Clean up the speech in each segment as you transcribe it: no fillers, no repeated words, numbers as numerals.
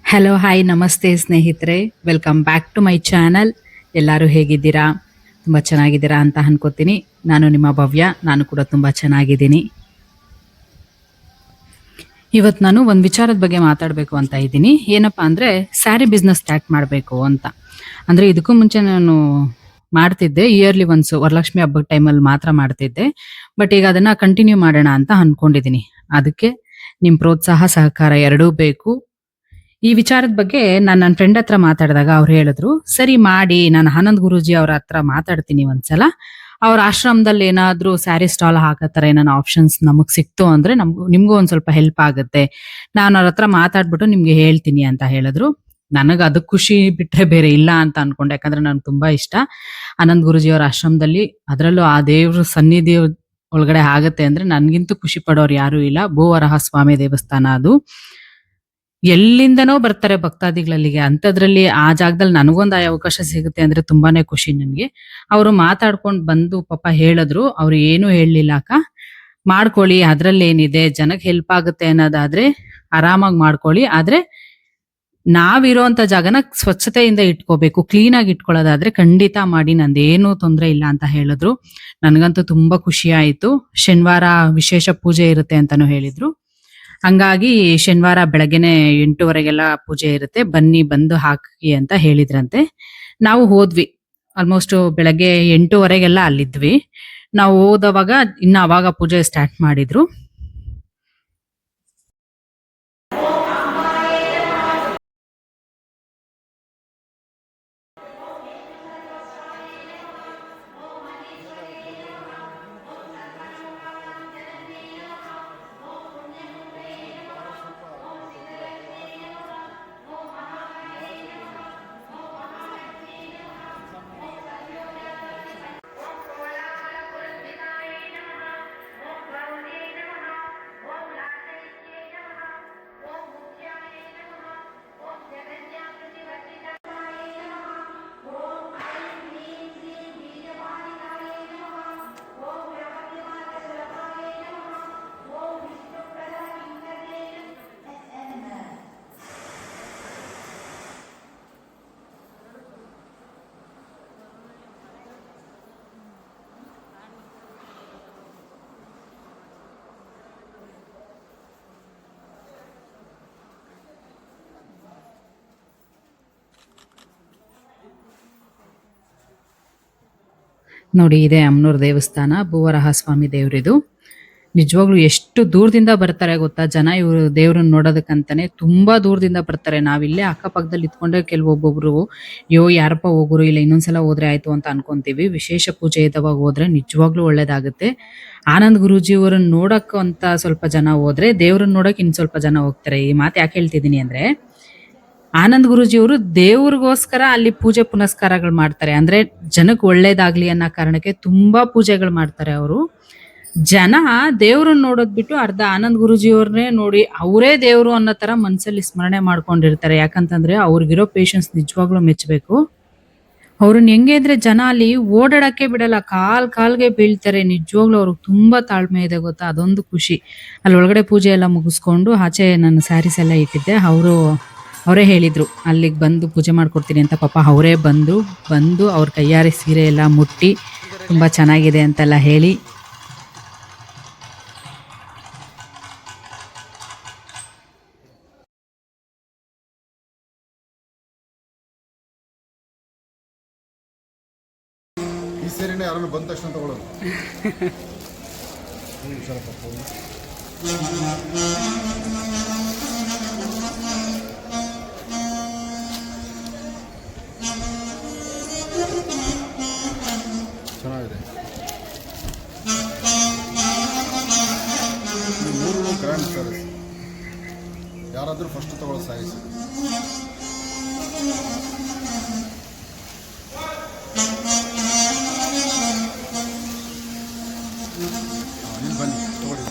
Hello hi ನಮಸ್ತೆ ಸ್ನೇಹಿತರೆ, welcome back to my channel. ಎಲ್ಲರೂ ಹೇಗಿದ್ದೀರಾ? ತುಂಬ ಚೆನ್ನಾಗಿದ್ದೀರಾ ಅಂತ ಅನ್ಕೋತೀನಿ. ನಾನು ನಿಮ್ಮ ಭವ್ಯ, ನಾನು ಕೂಡ ತುಂಬ ಚೆನ್ನಾಗಿದ್ದೀನಿ. ಇವತ್ತು ನಾನು ಒಂದು ವಿಚಾರದ ಬಗ್ಗೆ ಮಾತಾಡಬೇಕು ಅಂತ ಇದ್ದೀನಿ. ಏನಪ್ಪ ಅಂದರೆ ಸ್ಯಾರಿ ಬಿಸ್ನೆಸ್ ಸ್ಟಾರ್ಟ್ ಮಾಡಬೇಕು ಅಂತ. ಅಂದರೆ ಇದಕ್ಕೂ ಮುಂಚೆ ನಾನು ಮಾಡ್ತಿದ್ದೆ, ಇಯರ್ಲಿ ಒನ್ಸ್ ವರಲಕ್ಷ್ಮಿ ಹಬ್ಬದ ಟೈಮಲ್ಲಿ ಮಾತ್ರ ಮಾಡ್ತಿದ್ದೆ. ಬಟ್ ಈಗ ಅದನ್ನು ಕಂಟಿನ್ಯೂ ಮಾಡೋಣ ಅಂತ ಅಂದ್ಕೊಂಡಿದ್ದೀನಿ. ಅದಕ್ಕೆ ನಿಮ್ಮ ಪ್ರೋತ್ಸಾಹ ಸಹಕಾರ ಎರಡೂ ಬೇಕು. ಈ ವಿಚಾರದ ಬಗ್ಗೆ ನಾನು ನನ್ನ ಫ್ರೆಂಡ್ ಹತ್ರ ಮಾತಾಡಿದಾಗ ಅವ್ರು ಹೇಳಿದ್ರು, "ಸರಿ ಮಾಡಿ, ನಾನು ಆನಂದ್ ಗುರೂಜಿ ಅವ್ರ ಹತ್ರ ಮಾತಾಡ್ತೀನಿ ಒಂದ್ಸಲ. ಅವ್ರ ಆಶ್ರಮದಲ್ಲಿ ಏನಾದ್ರೂ ಸ್ಯಾರಿ ಸ್ಟಾಲ್ ಹಾಕೋ ಥರ ಏನಾನ ಆಪ್ಷನ್ಸ್ ನಮಗ್ ಸಿಕ್ತು ಅಂದ್ರೆ ನಿಮ್ಗೂ ಒಂದ್ ಸ್ವಲ್ಪ ಹೆಲ್ಪ್ ಆಗುತ್ತೆ. ನಾನು ಅವ್ರ ಹತ್ರ ಮಾತಾಡ್ಬಿಟ್ಟು ನಿಮ್ಗೆ ಹೇಳ್ತೀನಿ" ಅಂತ ಹೇಳಿದ್ರು. ನನಗೆ ಅದಕ್ಕೆ ಖುಷಿ ಬಿಟ್ರೆ ಬೇರೆ ಇಲ್ಲ ಅಂತ ಅನ್ಕೊಂಡೆ. ಯಾಕಂದ್ರೆ ನಂಗೆ ತುಂಬಾ ಇಷ್ಟ ಆನಂದ್ ಗುರೂಜಿ ಅವರ ಆಶ್ರಮದಲ್ಲಿ, ಅದರಲ್ಲೂ ಆ ದೇವ್ರ ಸನ್ನಿಧಿ ಒಳಗಡೆ ಆಗತ್ತೆ ಅಂದ್ರೆ ನನ್ಗಿಂತೂ ಖುಷಿ ಪಡೋರು ಯಾರು ಇಲ್ಲ. ಭೂವರಹ ಸ್ವಾಮಿ ದೇವಸ್ಥಾನ ಅದು. ಎಲ್ಲಿಂದನೋ ಬರ್ತಾರೆ ಭಕ್ತಾದಿಗಳಲ್ಲಿಗೆ. ಅಂಥದ್ರಲ್ಲಿ ಆ ಜಾಗದಲ್ಲಿ ನನಗೊಂದು ಅವಕಾಶ ಸಿಗುತ್ತೆ ಅಂದ್ರೆ ತುಂಬಾನೇ ಖುಷಿ ನನ್ಗೆ. ಅವರು ಮಾತಾಡ್ಕೊಂಡ್ ಬಂದು ಪಾಪ ಹೇಳಿದ್ರು, "ಅವ್ರು ಏನು ಹೇಳಲಿಲ್ಲ ಅಕ್ಕ, ಮಾಡ್ಕೊಳ್ಳಿ, ಅದ್ರಲ್ಲೇನಿದೆ, ಜನಕ್ಕೆ ಹೆಲ್ಪ್ ಆಗುತ್ತೆ ಅನ್ನೋದಾದ್ರೆ ಆರಾಮಾಗಿ ಮಾಡ್ಕೊಳ್ಳಿ. ಆದ್ರೆ ನಾವಿರೋಂಥ ಜಾಗನ ಸ್ವಚ್ಛತೆಯಿಂದ ಇಟ್ಕೋಬೇಕು, ಕ್ಲೀನ್ ಆಗಿ ಇಟ್ಕೊಳ್ಳೋದಾದ್ರೆ ಖಂಡಿತ ಮಾಡಿ, ನಂದೇನು ತೊಂದರೆ ಇಲ್ಲ" ಅಂತ ಹೇಳಿದ್ರು. ನನಗಂತೂ ತುಂಬಾ ಖುಷಿ ಆಯ್ತು. ಶನಿವಾರ ವಿಶೇಷ ಪೂಜೆ ಇರುತ್ತೆ ಅಂತಾನು ಹೇಳಿದ್ರು. ಹಂಗಾಗಿ ಶನಿವಾರ ಬೆಳಗ್ಗೆನೆ 8:30ಗೆಲ್ಲ ಪೂಜೆ ಇರುತ್ತೆ, ಬನ್ನಿ ಬಂದು ಹಾಕಿ ಅಂತ ಹೇಳಿದ್ರಂತೆ. ನಾವು ಹೋದ್ವಿ. ಆಲ್ಮೋಸ್ಟ್ ಬೆಳಗ್ಗೆ 8:30ಗೆಲ್ಲ ಅಲ್ಲಿದ್ವಿ. ನಾವು ಹೋದವಾಗ ಇನ್ನ ಅವಾಗ ಪೂಜೆ ಸ್ಟಾರ್ಟ್ ಮಾಡಿದ್ರು. ನೋಡಿ, ಇದೆ ಅಮ್ಮನೂರ್ ದೇವಸ್ಥಾನ, ಭೂವರಹ ಸ್ವಾಮಿ ದೇವ್ರಿದು. ನಿಜವಾಗ್ಲೂ ಎಷ್ಟು ದೂರದಿಂದ ಬರ್ತಾರೆ ಗೊತ್ತಾ ಜನ, ಇವರು ದೇವ್ರನ್ನ ನೋಡೋದಕ್ಕಂತಾನೆ ತುಂಬಾ ದೂರದಿಂದ ಬರ್ತಾರೆ. ನಾವಿಲ್ಲೇ ಅಕ್ಕಪಕ್ಕದಲ್ಲಿ ಇದ್ಕೊಂಡ್ರೆ ಕೆಲವೊಬ್ಬೊಬ್ರು, "ಯೋ ಯಾರಪ್ಪ ಹೋಗೋರು, ಇಲ್ಲ ಇನ್ನೊಂದ್ಸಲ ಹೋದ್ರೆ ಆಯ್ತು" ಅಂತ ಅನ್ಕೊಂತೀವಿ. ವಿಶೇಷ ಪೂಜೆ ಇದ್ದವಾಗ ಹೋದ್ರೆ ನಿಜವಾಗ್ಲೂ ಒಳ್ಳೇದಾಗುತ್ತೆ. ಆನಂದ್ ಗುರೂಜಿ ಅವರನ್ನ ನೋಡಕ್ ಅಂತ ಸ್ವಲ್ಪ ಜನ ಹೋದ್ರೆ, ದೇವ್ರನ್ನ ನೋಡಕ್ ಇನ್ ಸ್ವಲ್ಪ ಜನ ಹೋಗ್ತಾರೆ. ಈ ಮಾತು ಯಾಕೆ ಹೇಳ್ತಿದೀನಿ ಅಂದ್ರೆ, ಆನಂದ್ ಗುರೂಜಿಯವರು ದೇವ್ರಿಗೋಸ್ಕರ ಅಲ್ಲಿ ಪೂಜೆ ಪುನಸ್ಕಾರಗಳು ಮಾಡ್ತಾರೆ. ಅಂದ್ರೆ ಜನಕ್ಕೆ ಒಳ್ಳೇದಾಗ್ಲಿ ಅನ್ನೋ ಕಾರಣಕ್ಕೆ ತುಂಬಾ ಪೂಜೆಗಳು ಮಾಡ್ತಾರೆ ಅವರು. ಜನ ದೇವ್ರನ್ನ ನೋಡೋದ್ ಬಿಟ್ಟು ಅರ್ಧ ಆನಂದ್ ಗುರೂಜಿಯವ್ರನ್ನೇ ನೋಡಿ ಅವರೇ ದೇವ್ರು ಅನ್ನೋ ತರ ಮನ್ಸಲ್ಲಿ ಸ್ಮರಣೆ ಮಾಡ್ಕೊಂಡಿರ್ತಾರೆ. ಯಾಕಂತಂದ್ರೆ ಅವ್ರಿಗಿರೋ ಪೇಷನ್ಸ್ ನಿಜವಾಗ್ಲೂ ಮೆಚ್ಚಬೇಕು. ಅವ್ರನ್ನ ಹೆಂಗೆ ಅಂದ್ರೆ ಜನ ಅಲ್ಲಿ ಓಡಾಡಕ್ಕೆ ಬಿಡಲ್ಲ, ಕಾಲ್ಗೆ ಬೀಳ್ತಾರೆ. ನಿಜವಾಗ್ಲೂ ಅವ್ರಿಗೆ ತುಂಬಾ ತಾಳ್ಮೆ ಇದೆ ಗೊತ್ತಾ, ಅದೊಂದು ಖುಷಿ. ಅಲ್ಲಿ ಒಳಗಡೆ ಪೂಜೆ ಎಲ್ಲ ಮುಗಿಸ್ಕೊಂಡು ಆಚೆ ನನ್ನ ಸ್ಯಾರೀಸ್ ಎಲ್ಲ ಇಟ್ಟಿದ್ದೆ. ಅವರೇ ಹೇಳಿದ್ರು ಅಲ್ಲಿಗೆ ಬಂದು ಪೂಜೆ ಮಾಡ್ಕೊಡ್ತೀನಿ ಅಂತ. ಪಾಪ ಅವರೇ ಬಂದು ಅವ್ರ ಕೈಯಾರೆ ಸೀರೆ ಎಲ್ಲ ಮುಟ್ಟಿ ತುಂಬಾ ಚೆನ್ನಾಗಿದೆ ಅಂತೆಲ್ಲ ಹೇಳಿ, ಈ ಸೇರಿನ ಯಾರನ್ನು ಬಂದ ತಕ್ಷಣ ತಗೊಳ್ಳೋದು. ಚೆನ್ನಾಗಿದೆ. ಮೂರು ಗ್ರ್ಯಾಂಡ್ ಸ್ಯಾರೀಸ್, ಯಾರಾದರೂ ಫಸ್ಟ್ ತಗೊಳ್ಳೋ ಸ್ಯಾರೀಸ್. ಬನ್ನಿ ತಗೊಳ್ಳಿ.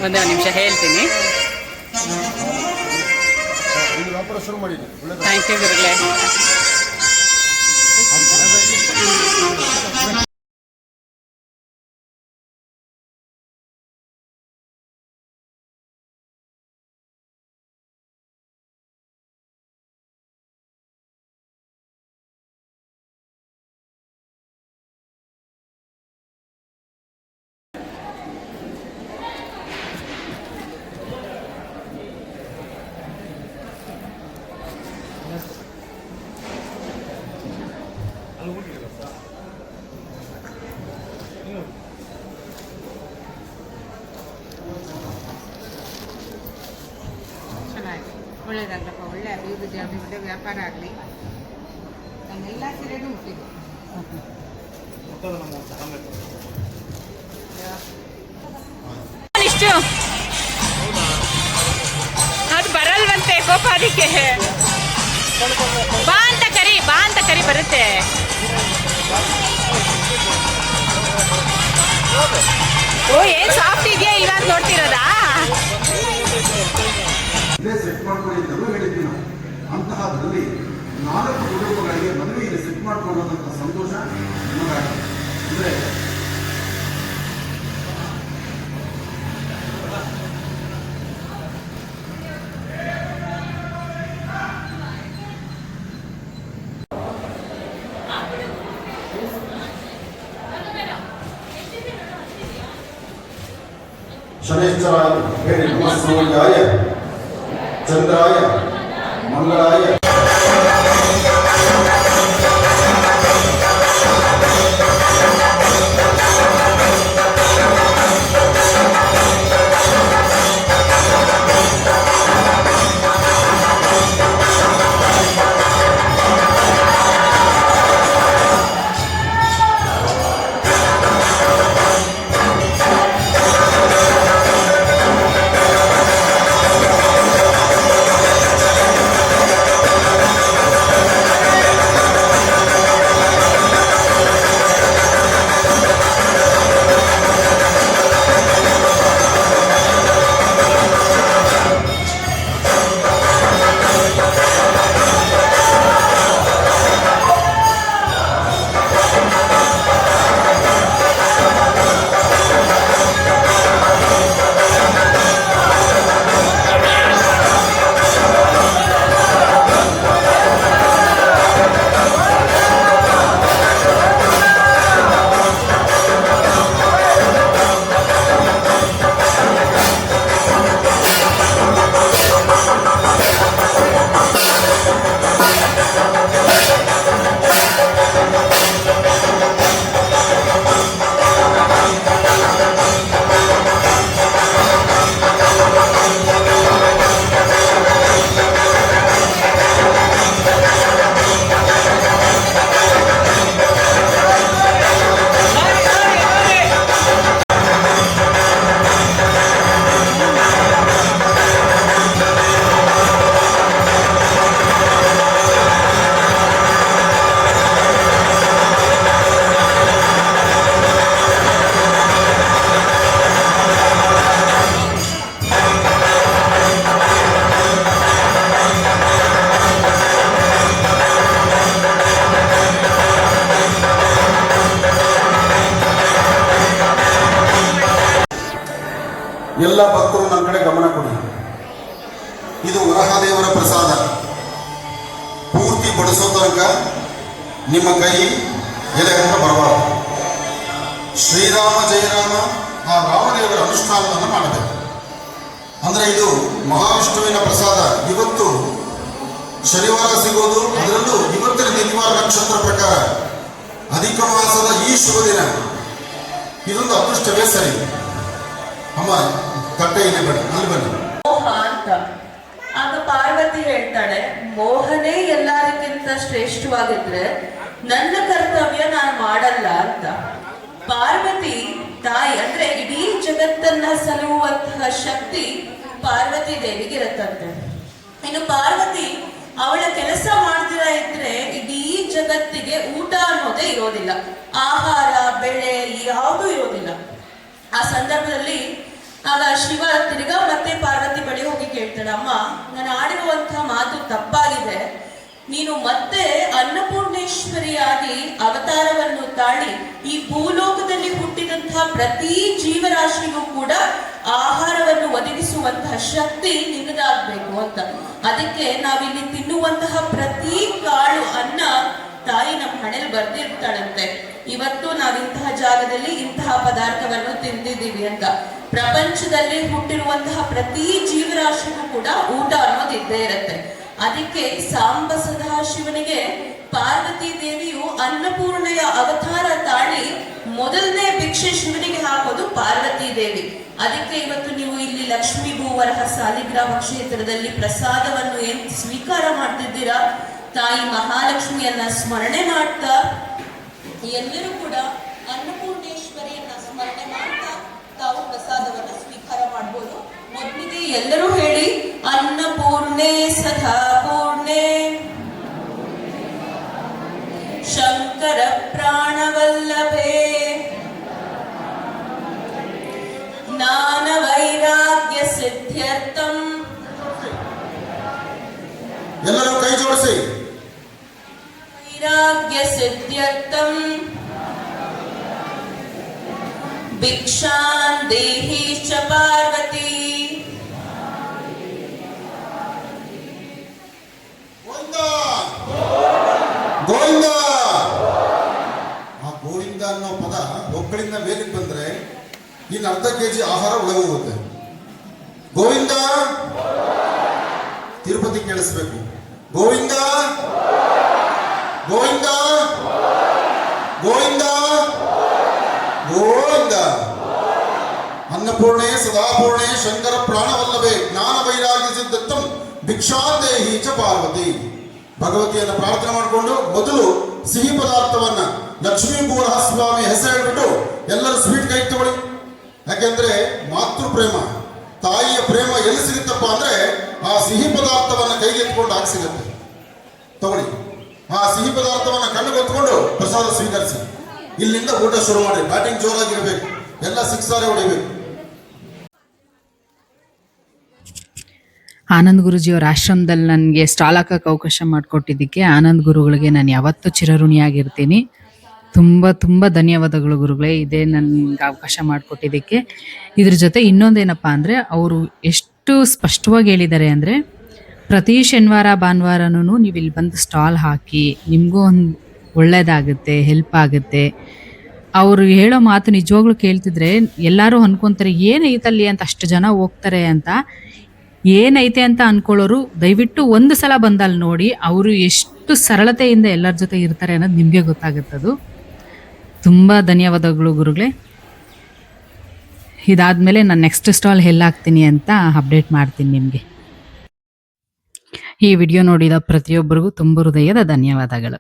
ಒಂದೇ ನಿಮಿಷ ಹೇಳ್ತೀನಿ. ಇದು ವ್ಯಾಪಾರ ಶುರು ಮಾಡಿದ್ವಿ. ಒಳ್ಳೆಯದು. ಥ್ಯಾಂಕ್ ಯು ಗುರುಗಳೇ. ಚೆನ್ನಾಗಿ ಒಳ್ಳೇದಾಗಲಪ್ಪ, ಒಳ್ಳೆ ಅಭಿವೃದ್ಧಿ ವ್ಯಾಪಾರ ಆಗಲಿ. ನನ್ನೆಲ್ಲ ಸೀರೆನೂ ಮುಟ್ಟಿದೆ. ಇಷ್ಟು ಅದು ಬರಲ್ವಂತೆ ಕೋಪ, ಅದಕ್ಕೆ ಬಾ ಅಂತ ಕರಿ ಬರುತ್ತೆ. ಓ ಏನ್ ಸಾಫ್ಟ್ ಇದೆಯಾ ಇಲ್ಲ ಅಂತ ನೋಡ್ತಿರೋದಾ? ಇಲ್ಲೇ ಸೆಟ್ ಮಾಡ್ಕೊಳ್ಳಿ ಅಂತಲೂ ಹೇಳಿದ್ವಿ ನಾವು. ಅಂತಹದ್ರಲ್ಲಿ 4 ಕುಟುಂಬಗಳಿಗೆ ಮದುವೆ ಇಲ್ಲಿ ಸೆಟ್ ಮಾಡ್ಕೊಳ್ಳೋದಂಥ ಸಂತೋಷ ನಮಗಾಗಿದೆ. ಅಂದರೆ ಶನೇಶ್ವರಾಯ ಹೇಳಿ ನಮಸ್ಸೂರ್ಯಾಯ ಚಂದ್ರಾಯ ಮಂಗಳಾಯ ಎಲ್ಲ ಭಕ್ತರು ನನ್ನ ಕಡೆ ಗಮನ ಕೊಡಿ. ಇದು ವರಹದೇವರ ಪ್ರಸಾದ. ಪೂರ್ತಿ ಬಡಿಸೋ ತನಕ ನಿಮ್ಮ ಕೈ ಎಲೆ ಹತ್ರ ಬರಬಾರದು. ಶ್ರೀರಾಮ ಜಯರಾಮ ಆ ರಾಮದೇವರ ಅನುಷ್ಠಾನವನ್ನು ಮಾಡಬೇಕು. ಅಂದರೆ ಇದು ಮಹಾವಿಷ್ಣುವಿನ ಪ್ರಸಾದ. ಇವತ್ತು ಶನಿವಾರ ಸಿಗೋದು, ಅದರಲ್ಲೂ ಇವತ್ತಿನ ದಿನವಾರ ನಕ್ಷತ್ರ ಪ್ರಕಾರ ಅಧಿಕ ಮಾಸದ ಈ ಶುಭ ದಿನ, ಇದೊಂದು ಅದೃಷ್ಟವೇ ಸರಿ. ಅಮ್ಮ ತಟ್ಟೆ ಇಲ್ಲಿ ಬನ್ನಿ, ಅಲ್ಲಿ ಬನ್ನಿ. ಮೋಹ ಅಂತ ಆಗ ಪಾರ್ವತಿ ಹೇಳ್ತಾಳೆ, ಮೋಹನೇ ಎಲ್ಲರಿಗಿಂತ ಶ್ರೇಷ್ಠವಾಗಿದ್ರೆ ನನ್ನ ಕರ್ತವ್ಯ ನಾನು ಮಾಡಲ್ಲ ಅಂತ. ಪಾರ್ವತಿ ತಾಯಿ ಅಂದ್ರೆ ಇಡೀ ಜಗತ್ತನ್ನ ಸಲುಹುವಂತಹ ಶಕ್ತಿ ಪಾರ್ವತಿ ದೇವಿಗಿರತ್ತಂತೆ. ಇನ್ನು ಪಾರ್ವತಿ ಅವಳ ಕೆಲಸ ಮಾಡ್ತಿರ ಇದ್ರೆ ಇಡೀ ಜಗತ್ತಿಗೆ ಊಟ ಅನ್ನೋದೇ ಇರೋದಿಲ್ಲ, ಆಹಾರ ಬೆಳೆ ಯಾವುದೂ ಇರೋದಿಲ್ಲ. ಆ ಸಂದರ್ಭದಲ್ಲಿ ಆಗ ಶಿವ ತಿರ್ಗಾ ಮತ್ತೆ ಪಾರ್ವತಿ ಬಳಿ ಹೋಗಿ ಕೇಳ್ತಾಳೆ, ಅಮ್ಮ ನಾನು ಆಡಿರುವಂತಹ ಮಾತು ತಪ್ಪಾಗಿದೆ, ನೀನು ಮತ್ತೆ ಅನ್ನಪೂರ್ಣೇಶ್ವರಿಯಾಗಿ ಅವತಾರವನ್ನು ತಾಳಿ ಈ ಭೂಲೋಕದಲ್ಲಿ ಹುಟ್ಟಿದಂತಹ ಪ್ರತಿ ಜೀವರಾಶಿಗೂ ಕೂಡ ಆಹಾರವನ್ನು ಒದಗಿಸುವಂತಹ ಶಕ್ತಿ ನಿನ್ನದಾಗಬೇಕು ಅಂತ. ಅದಕ್ಕೆ ನಾವಿಲ್ಲಿ ತಿನ್ನುವಂತಹ ಪ್ರತಿ ಕಾಳು ಅನ್ನ ತಾಯಿ ನಮ್ಮ ಹಣೆಯಲ್ಲಿ ಬರ್ದಿರ್ತಾಳಂತೆ. ಇವತ್ತು ನಾವಿಂತಹ ಜಾಗದಲ್ಲಿ ಇಂತಹ ಪದಾರ್ಥವನ್ನು ತಿಂದಿದ್ದೀವಿ ಅಂತ. ಪ್ರಪಂಚದಲ್ಲಿ ಹುಟ್ಟಿರುವಂತಹ ಪ್ರತಿ ಜೀವರಾಶಿಗೂ ಕೂಡ ಊಟ ಅನ್ನೋದು ಇದ್ದೇ ಇರುತ್ತೆ. ಅದಕ್ಕೆ ಸಾಂಬ ಸದಾಶಿವನಿಗೆ ಪಾರ್ವತಿ ದೇವಿಯು ಅನ್ನಪೂರ್ಣೆಯ ಅವತಾರ ತಾಳಿ ಮೊದಲನೇ ಭಿಕ್ಷೆ ಶಿವನಿಗೆ ಹಾಕೋದು ಪಾರ್ವತಿ ದೇವಿ. ಅದಕ್ಕೆ ಇವತ್ತು ನೀವು ಇಲ್ಲಿ ಲಕ್ಷ್ಮೀ ಭೂವರಹ ಸಾಲಿಗ್ರಾಮ ಕ್ಷೇತ್ರದಲ್ಲಿ ಪ್ರಸಾದವನ್ನು ಏನ್ ಸ್ವೀಕಾರ ಮಾಡ್ತಿದ್ದೀರಾ, ತಾಯಿ ಮಹಾಲಕ್ಷ್ಮಿಯನ್ನ ಸ್ಮರಣೆ ಮಾಡ್ತಾ ಎಲ್ಲರೂ ಕೂಡ ಅನ್ನಪೂರ್ಣೇಶ್ವರಿಯನ್ನ ಸ್ಮರಣೆ ಮಾಡ್ತಾ ತಾವು ಪ್ರಸಾದವನ್ನು ಸ್ವೀಕಾರ ಮಾಡ್ಬೋದು. ಮೊದಲಿಗೆ ಎಲ್ಲರೂ ಹೇಳಿ, ಅನ್ನಪೂರ್ಣೆ ಸದಾ ಪೂರ್ಣೆ ಶಂಕರ ಪ್ರಾಣವಲ್ಲಭೆ ಜ್ಞಾನ ವೈರಾಗ್ಯ ಸಿದ್ಧ್ಯರ್ಥಂ. ಎಲ್ಲರೂ ಕೈ ಜೋಡಿಸಿ. ವೈರಾಗ್ಯ ಸಿದ್ಧ್ಯರ್ಥಂ ಭಿಕ್ಷಾನ್ ದೇಹಿ ಚ ಪಾರ್ವತಿ. ಗೋವಿಂದ. ಆ ಗೋವಿಂದ ಅನ್ನೋ ಪದ ಒಕ್ಕಳಿಂದ ಮೇಲಿಗೆ ಬಂದ್ರೆ ಇನ್ನು ಅರ್ಧ ಕೆಜಿ ಆಹಾರ ಒಳಗೋಗುತ್ತೆ. ಗೋವಿಂದ. ತಿರುಪತಿ ಕೇಳಿಸ್ಬೇಕು. ಗೋವಿಂದ ಗೋವಿಂದ ಗೋವಿಂದ ಗೋವಿಂದ. ಅನ್ನಪೂರ್ಣೆ ಸದಾಪೂರ್ಣೆ ಶಂಕರ ಪ್ರಾಣವಲ್ಲಭೆ ಜ್ಞಾನ ವೈರಾಗ್ಯ ಸಿದ್ಧತ್ವಂ ಭಿಕ್ಷಾಂದೇಹಿ ಚ ಪಾರ್ವತಿ. ಭಗವತಿಯನ್ನು ಪ್ರಾರ್ಥನೆ ಮಾಡಿಕೊಂಡು ಮೊದಲು ಸಿಹಿ ಪದಾರ್ಥವನ್ನ ಲಕ್ಷ್ಮೀ ಭೂವರಹ ಸ್ವಾಮಿ ಹೆಸರು ಹೇಳ್ಬಿಟ್ಟು ಎಲ್ಲರೂ ಸ್ವೀಟ್ ಕೈ ತಗೊಳ್ಳಿ. ಯಾಕೆಂದ್ರೆ ಮಾತೃ ಪ್ರೇಮ, ತಾಯಿಯ ಪ್ರೇಮ ಎಲ್ಲಿ ಸಿಗುತ್ತಪ್ಪ ಅಂದ್ರೆ ಆ ಸಿಹಿ ಪದಾರ್ಥವನ್ನ ಕೈಗೆತ್ಕೊಂಡು ಹಾಕಿ ಸಿಗುತ್ತೆ. ತಗೊಳ್ಳಿ. ಆ ಸಿಹಿ ಪದಾರ್ಥವನ್ನ ಕಣ್ಣು ಹೊತ್ಕೊಂಡು ಪ್ರಸಾದ ಸ್ವೀಕರಿಸಿ. ಇಲ್ಲಿಂದ ಊಟ ಶುರು ಮಾಡಿ. ಬ್ಯಾಟಿಂಗ್ ಜೋರಾಗಿರ್ಬೇಕು, ಎಲ್ಲ ಸಿಕ್ಸಾರೆ ಹೊಡಿಬೇಕು. ಆನಂದ್ ಗುರುಜಿಯವರ ಆಶ್ರಮದಲ್ಲಿ ನನಗೆ ಸ್ಟಾಲ್ ಹಾಕಕ್ಕೆ ಅವಕಾಶ ಮಾಡಿಕೊಟ್ಟಿದ್ದಕ್ಕೆ ಆನಂದ್ ಗುರುಗಳಿಗೆ ನಾನು ಯಾವತ್ತೂ ಚಿರಋಣಿಯಾಗಿರ್ತೀನಿ. ತುಂಬ ತುಂಬ ಧನ್ಯವಾದಗಳು ಗುರುಗಳೇ, ಇದೇ ನನಗೆ ಅವಕಾಶ ಮಾಡಿಕೊಟ್ಟಿದ್ದಕ್ಕೆ. ಇದ್ರ ಜೊತೆ ಇನ್ನೊಂದೇನಪ್ಪ ಅಂದರೆ ಅವರು ಎಷ್ಟು ಸ್ಪಷ್ಟವಾಗಿ ಹೇಳಿದ್ದಾರೆ ಅಂದರೆ, ಪ್ರತಿ ಶನಿವಾರ ಭಾನುವಾರನೂ ನೀವು ಇಲ್ಲಿ ಬಂದು ಸ್ಟಾಲ್ ಹಾಕಿ, ನಿಮಗೂ ಒಂದು ಒಳ್ಳೆಯದಾಗುತ್ತೆ, ಹೆಲ್ಪ್ ಆಗುತ್ತೆ. ಅವರು ಹೇಳೋ ಮಾತು ನಿಜವಾಗ್ಲೂ ಕೇಳ್ತಿದ್ರೆ ಎಲ್ಲರೂ ಅನ್ಕೊತಾರೆ ಏನೈತಲ್ಲಿ ಅಂತ, ಅಷ್ಟು ಜನ ಹೋಗ್ತಾರೆ ಅಂತ. ಏನೈತೆ ಅಂತ ಅನ್ಕೊಳ್ಳೋರು ದಯವಿಟ್ಟು ಒಂದು ಸಲ ಬಂದಲ್ಲಿ ನೋಡಿ, ಅವರು ಎಷ್ಟು ಸರಳತೆಯಿಂದ ಎಲ್ಲರ ಜೊತೆ ಇರ್ತಾರೆ ಅನ್ನೋದು ನಿಮಗೆ ಗೊತ್ತಾಗುತ್ತದು. ತುಂಬ ಧನ್ಯವಾದಗಳು ಗುರುಗಳೇ. ಇದಾದಮೇಲೆ ನಾನು ನೆಕ್ಸ್ಟ್ ಸ್ಟಾಲ್ ಎಲ್ಲಾಗ್ತೀನಿ ಅಂತ ಅಪ್ಡೇಟ್ ಮಾಡ್ತೀನಿ ನಿಮಗೆ. ಈ ವಿಡಿಯೋ ನೋಡಿದ ಪ್ರತಿಯೊಬ್ಬರಿಗೂ ತುಂಬ ಹೃದಯದ ಧನ್ಯವಾದಗಳು.